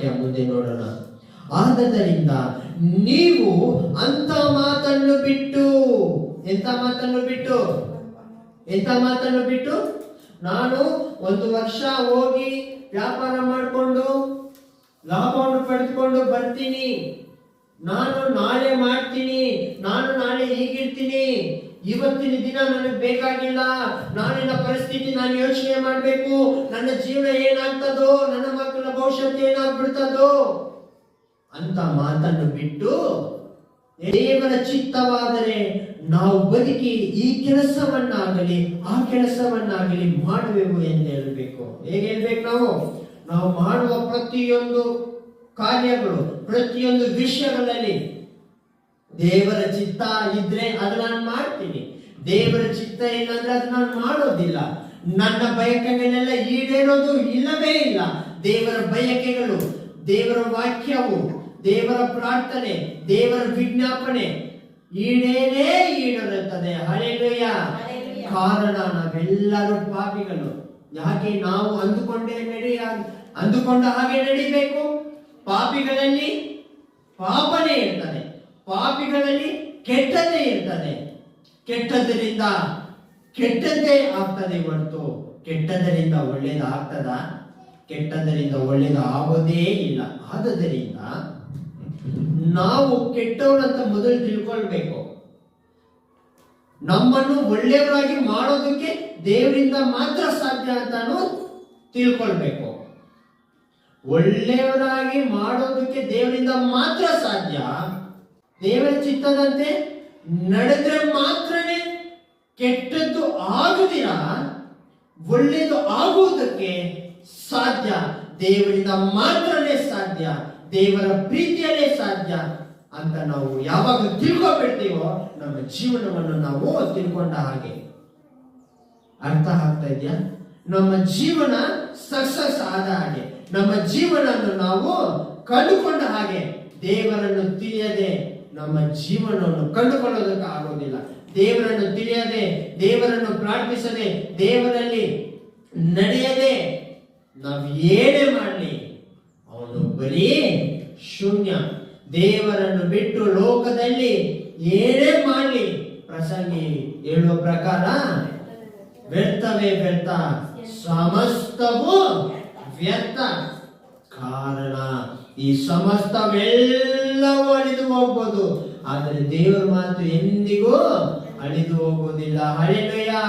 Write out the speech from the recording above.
ವಾಕ್ಯ ಮುಂದೆ ನೋಡೋಣ. ಆದ್ದರಿಂದ ನೀವು ಅಂತ ಮಾತನ್ನು ಬಿಟ್ಟು, ಎಂತ ಮಾತನ್ನು ಬಿಟ್ಟು ನಾನು 1 ವರ್ಷ ಹೋಗಿ ವ್ಯಾಪಾರ ಮಾಡಿಕೊಂಡು ಲಾಭವನ್ನು ಪಡೆದುಕೊಂಡು ಬರ್ತೀನಿ, ನಾನು ನಾಳೆ ಮಾಡ್ತೀನಿ, ನಾನು ನಾಳೆ ಹೀಗಿರ್ತೀನಿ, ಇವತ್ತಿನ ದಿನ ನನಗೆ ಬೇಕಾಗಿಲ್ಲ, ನಾಳಿನ ಪರಿಸ್ಥಿತಿ ನಾನು ಯೋಚನೆ ಮಾಡಬೇಕು, ನನ್ನ ಜೀವನ ಏನಾಗ್ತದೋ, ನನ್ನ ಮಕ್ಕಳ ಭವಿಷ್ಯತ್ತು ಏನಾಗ್ಬಿಡ್ತದೋ ಅಂತ ಮಾತನ್ನು ಬಿಟ್ಟು ದೇವರ ಚಿತ್ತವಾದರೆ ನಾವು ಬದುಕಿ ಈ ಕೆಲಸವನ್ನಾಗಲಿ ಆ ಕೆಲಸವನ್ನಾಗಲಿ ಮಾಡುವೆವು ಎಂದು ಹೇಳಬೇಕು. ಹೇಗೆ ಹೇಳ್ಬೇಕು? ನಾವು ಮಾಡುವ ಪ್ರತಿಯೊಂದು ಕಾರ್ಯಗಳು, ಪ್ರತಿಯೊಂದು ವಿಷಯಗಳಲ್ಲಿ ದೇವರ ಚಿತ್ತ ಇದ್ರೆ ಅದು ನಾನು ಮಾಡ್ತೀನಿ, ದೇವರ ಚಿತ್ತ ಇಲ್ಲಂದ್ರೆ ಅದು ನಾನು ಮಾಡೋದಿಲ್ಲ. ನನ್ನ ಬಯಕೆಗಳೆಲ್ಲ ಈಡೇರೋದು ಇಲ್ಲವೇ ಇಲ್ಲ. ದೇವರ ಬಯಕೆಗಳು, ದೇವರ ವಾಕ್ಯವು, ದೇವರ ಪ್ರಾರ್ಥನೆ, ದೇವರ ವಿಜ್ಞಾಪನೆ ಈಡೇರುತ್ತದೆ. ಹಲ್ಲೆಲೂಯ. ಕಾರಣ ನಾವೆಲ್ಲರೂ ಪಾಪಿಗಳು. ಯಾಕೆ ನಾವು ಅಂದುಕೊಂಡ ಹಾಗೆ ನಡಿಬೇಕು? ಪಾಪಿಗಳಲ್ಲಿ ಪಾಪನೇ ಇರ್ತದೆ, ಪಾಪಿಗಳಲ್ಲಿ ಕೆಟ್ಟದೇ ಇರ್ತದೆ. ಕೆಟ್ಟದರಿಂದ ಕೆಟ್ಟದ್ದೇ ಆಗ್ತದೆ ಹೊರತು ಕೆಟ್ಟದರಿಂದ ಒಳ್ಳೇದಾಗ್ತದ? ಕೆಟ್ಟದರಿಂದ ಒಳ್ಳೇದು ಆಗೋದೇ ಇಲ್ಲ. ಆದ್ದರಿಂದ ನಾವು ಕೆಟ್ಟವರಂತ ಮೊದಲು ತಿಳ್ಕೊಳ್ಬೇಕು. ನಮ್ಮನ್ನು ಒಳ್ಳೆಯವರಾಗಿ ಮಾಡೋದಕ್ಕೆ ದೇವರಿಂದ ಮಾತ್ರ ಸಾಧ್ಯ ಅಂತಾನು ತಿಳ್ಕೊಳ್ಬೇಕು. ಒಳ್ಳೆಯವರಾಗಿ ಮಾಡೋದಕ್ಕೆ ದೇವರಿಂದ ಮಾತ್ರ ಸಾಧ್ಯ. ದೇವರ ಚಿತ್ತದಂತೆ ನಡೆದ್ರೆ ಮಾತ್ರನೇ ಕೆಟ್ಟದ್ದು ಆಗುದಿರ ಒಳ್ಳೆಯದು ಆಗುವುದಕ್ಕೆ ಸಾಧ್ಯ. ದೇವರಿಂದ ಮಾತ್ರನೇ ಸಾಧ್ಯ, ದೇವರ ಪ್ರೀತಿಯಲ್ಲೇ ಸಾಧ್ಯ ಅಂತ ನಾವು ಯಾವಾಗ ತಿಳ್ಕೊಬಿಡ್ತೀವೋ ನಮ್ಮ ಜೀವನವನ್ನು ನಾವು ತಿಳ್ಕೊಂಡ ಹಾಗೆ. ಅರ್ಥ ಆಗ್ತಾ ಇದೆಯಾ? ನಮ್ಮ ಜೀವನ ಸಕ್ಸಸ್ ಆದ ಹಾಗೆ, ನಮ್ಮ ಜೀವನವನ್ನು ನಾವು ಕಂಡುಕೊಂಡ ಹಾಗೆ. ದೇವರನ್ನು ತಿಳಿಯದೆ ನಮ್ಮ ಜೀವನವನ್ನು ಕಂಡುಕೊಳ್ಳೋದಕ್ಕೆ ಆಗೋದಿಲ್ಲ. ದೇವರನ್ನು ತಿಳಿಯದೆ, ದೇವರನ್ನು ಪ್ರಾರ್ಥಿಸದೆ, ದೇವರಲ್ಲಿ ನಡೆಯದೆ ನಾವು ಏನೇ ಮಾಡಲಿ ಅವನು ಬರೀ ಶೂನ್ಯ. ದೇವರನ್ನು ಬಿಟ್ಟು ಲೋಕದಲ್ಲಿ ಏನೇ ಮಾಡಲಿ ಪ್ರಸಂಗಿ ಹೇಳುವ ಪ್ರಕಾರ ವ್ಯರ್ಥವೇ ವ್ಯರ್ಥ, ಸಮಸ್ತವೂ ವ್ಯರ್ಥ. ಕಾರಣ ಈ ಸಮಸ್ತವೆಲ್ಲವೂ ಅಳಿದು ಹೋಗ್ಬೋದು, ಆದರೆ ದೇವರ ಮಾತು ಎಂದಿಗೂ ಅಳಿದು ಹೋಗುವುದಿಲ್ಲ. ಹಲ್ಲೆಲೂಯಾ.